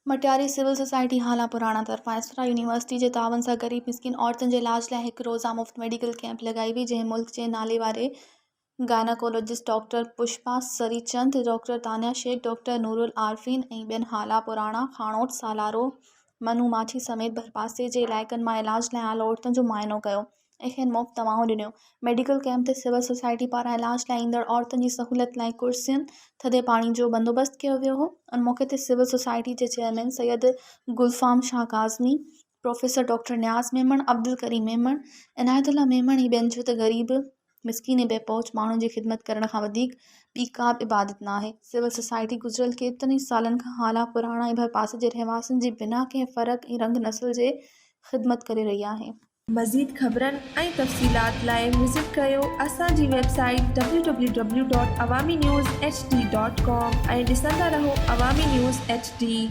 Matiari civil society हाला पुराणा तरफ़ां इसरा यूनिवर्सिटी जे तावन सां गरीब मिस्किन औरतुनि जे इलाज लाइ हिकु रोज़ा मुफ़्त मेडिकल कैंप लॻाई हुई, जंहिं मुल्क जे नाले वारे gynaecologist doctor Pushpa Sarichand, doctor Tanya Sheikh, doctor Nurul Arfeen ऐं ॿियनि हाला पुराणा, खाणोट, सालारो, मनुमाछी समेत भरपासे जे इलाइक़नि मां इलाज लाइ आयल औरतुनि जो मुआइनो कयो ऐं खेनि मुफ़्त दवाऊं ॾिनियूं। मेडिकल कैंप ते सिविल सोसाइटी पारां इलाज लाइ ईंदड़ औरतुनि जी सहूलियत लाइ कुर्सियुनि, थधे पाणी जो बंदोबस्त कयो वियो हो। उन मौक़े ते सिविल सोसाइटी जे चेयरमैन सैयद गुलफाम शाह काज़मी, प्रोफेसर डॉक्टर न्याज़ मेमण, अब्दुल करीम मेमण, इनायतुल्ला मेमण ऐं ॿियनि चयो त ग़रीब मिस्किन ऐं बेपहुच माण्हुनि जी ख़िदमत करण खां वधीक ॿी का बि इबादत न आहे। सिविल सोसाइटी गुज़िरियल केतिरनि ई सालनि खां हाला पुराणा ऐं भरपासे जे रहवासियुनि जी बिना कंहिं फ़र्क़ ऐं रंग नस्ल जे ख़िदमत करे रही आहे। मज़ीद ख़बरनि ऐं तफ़सीलात लाइ विज़िट कयो असांजी वेबसाइट www.awamiNewsHD.com ऐं ॾिसंदा रहो अवामी न्यूज़ HD।